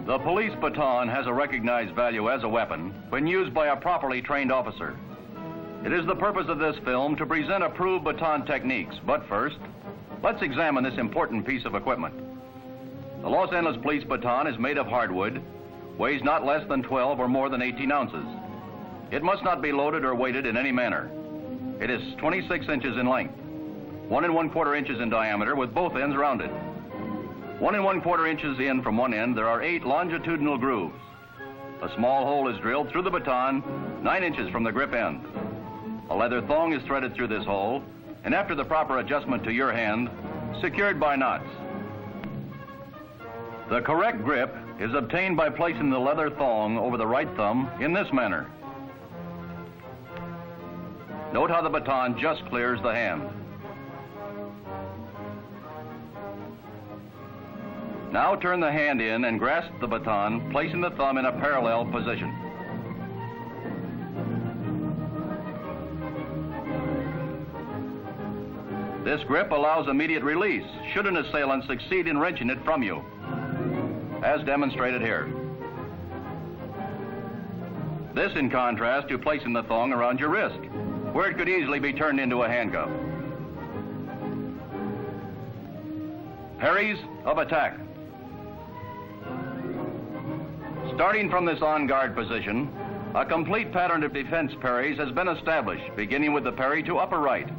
The police baton has a recognized value as a weapon when used by a properly trained officer. It is the purpose of this film to present approved baton techniques, but first, let's examine this important piece of equipment. The Los Angeles Police Baton is made of hardwood, weighs not less than 12 or more than 18 ounces. It must not be loaded or weighted in any manner. It is 26 inches in length, 1 1/4 inches in diameter with both ends rounded. 1 1/4 inches in from one end, there are 8 longitudinal grooves. A small hole is drilled through the baton, 9 inches from the grip end. A leather thong is threaded through this hole, and after the proper adjustment to your hand, secured by knots. The correct grip is obtained by placing the leather thong over the right thumb in this manner. Note how the baton just clears the hand. Now turn the hand in and grasp the baton, placing the thumb in a parallel position. This grip allows immediate release should an assailant succeed in wrenching it from you, as demonstrated here. This in contrast to placing the thong around your wrist, where it could easily be turned into a handcuff. Parries of attack. Starting from this on-guard position, a complete pattern of defense parries has been established, beginning with the parry to upper right,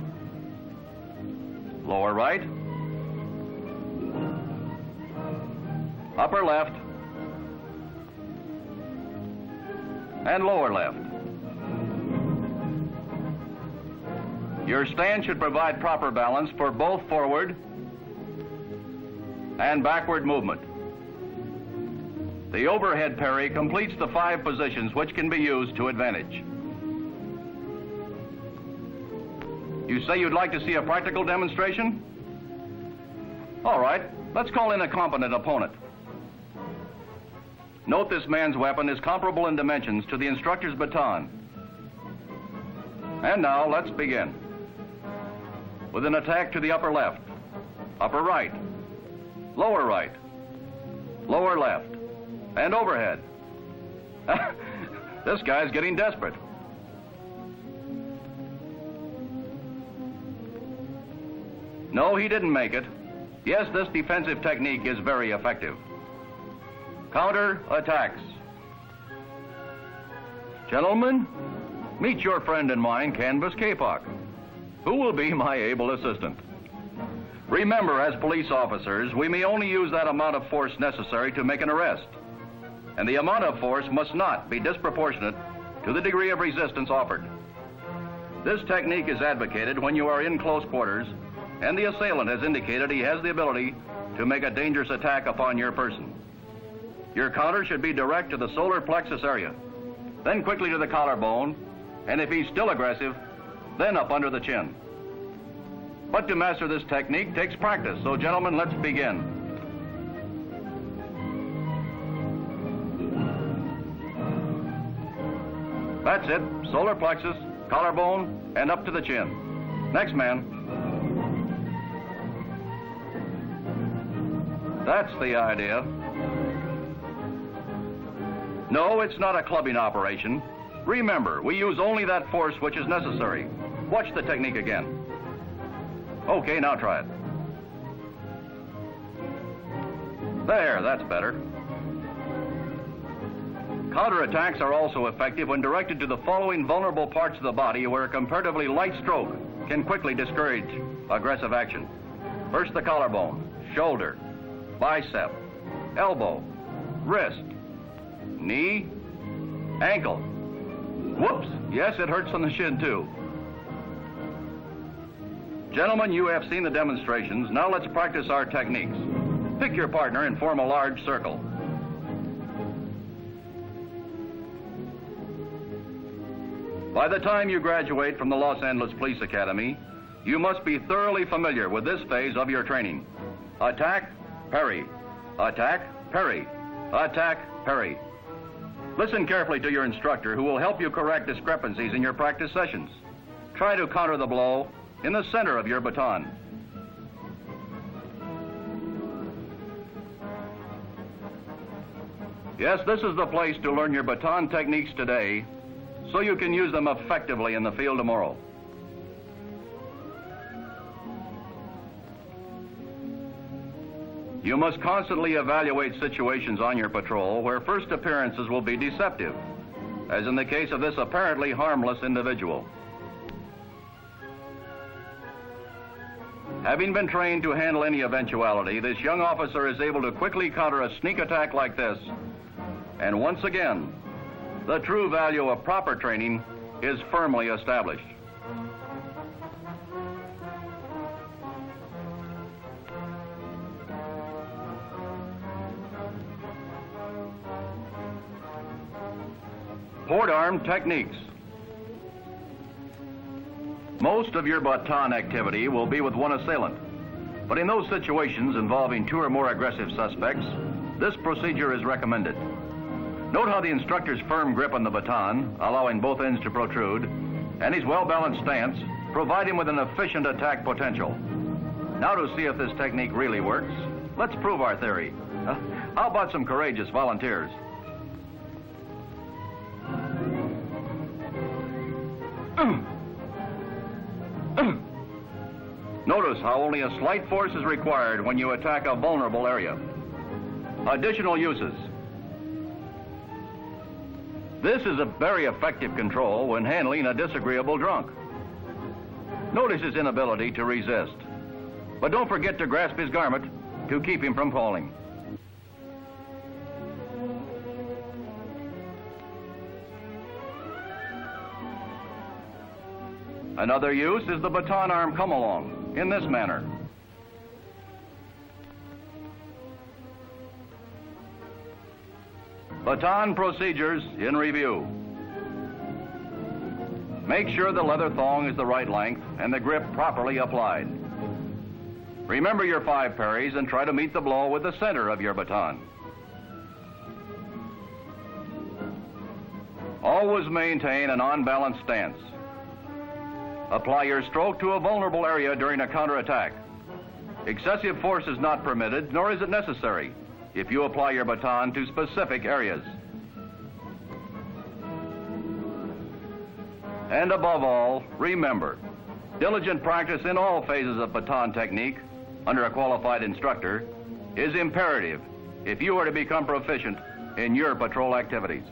lower right, upper left, and lower left. Your stand should provide proper balance for both forward and backward movement. The overhead parry completes the 5 positions which can be used to advantage. You say you'd like to see a practical demonstration? All right, let's call in a competent opponent. Note this man's weapon is comparable in dimensions to the instructor's baton. And now let's begin. With an attack to the upper left, upper right, lower left, and overhead. This guy's getting desperate. No, he didn't make it. Yes, this defensive technique is very effective. Counter attacks. Gentlemen, meet your friend and mine, Canvas Kapok, who will be my able assistant. Remember, as police officers, we may only use that amount of force necessary to make an arrest. And the amount of force must not be disproportionate to the degree of resistance offered. This technique is advocated when you are in close quarters and the assailant has indicated he has the ability to make a dangerous attack upon your person. Your counter should be direct to the solar plexus area, then quickly to the collarbone, and if he's still aggressive, then up under the chin. But to master this technique takes practice, so gentlemen, let's begin. That's it, solar plexus, collarbone, and up to the chin. Next man. That's the idea. No, it's not a clubbing operation. Remember, we use only that force which is necessary. Watch the technique again. Okay, now try it. There, that's better. Counterattacks are also effective when directed to the following vulnerable parts of the body where a comparatively light stroke can quickly discourage aggressive action. First, the collarbone, shoulder, bicep, elbow, wrist, knee, ankle. Whoops, yes, it hurts on the shin too. Gentlemen, you have seen the demonstrations. Now let's practice our techniques. Pick your partner and form a large circle. By the time you graduate from the Los Angeles Police Academy, you must be thoroughly familiar with this phase of your training. Attack, parry. Attack, parry. Attack, parry. Listen carefully to your instructor, who will help you correct discrepancies in your practice sessions. Try to counter the blow in the center of your baton. Yes, this is the place to learn your baton techniques today so you can use them effectively in the field tomorrow. You must constantly evaluate situations on your patrol where first appearances will be deceptive, as in the case of this apparently harmless individual. Having been trained to handle any eventuality, this young officer is able to quickly counter a sneak attack like this. And once again, the true value of proper training is firmly established. Port arm techniques. Most of your baton activity will be with one assailant, but in those situations involving two or more aggressive suspects, this procedure is recommended. Note how the instructor's firm grip on the baton, allowing both ends to protrude, and his well-balanced stance provide him with an efficient attack potential. Now to see if this technique really works, let's prove our theory. How about some courageous volunteers? Notice how only a slight force is required when you attack a vulnerable area. Additional uses. This is a very effective control when handling a disagreeable drunk. Notice his inability to resist, but don't forget to grasp his garment to keep him from falling. Another use is the baton arm come-along, in this manner. Baton procedures in review. Make sure the leather thong is the right length and the grip properly applied. Remember your 5 parries and try to meet the blow with the center of your baton. Always maintain an unbalanced stance. Apply your stroke to a vulnerable area during a counterattack. Excessive force is not permitted, nor is it necessary if you apply your baton to specific areas. And above all, remember, diligent practice in all phases of baton technique under a qualified instructor is imperative if you are to become proficient in your patrol activities.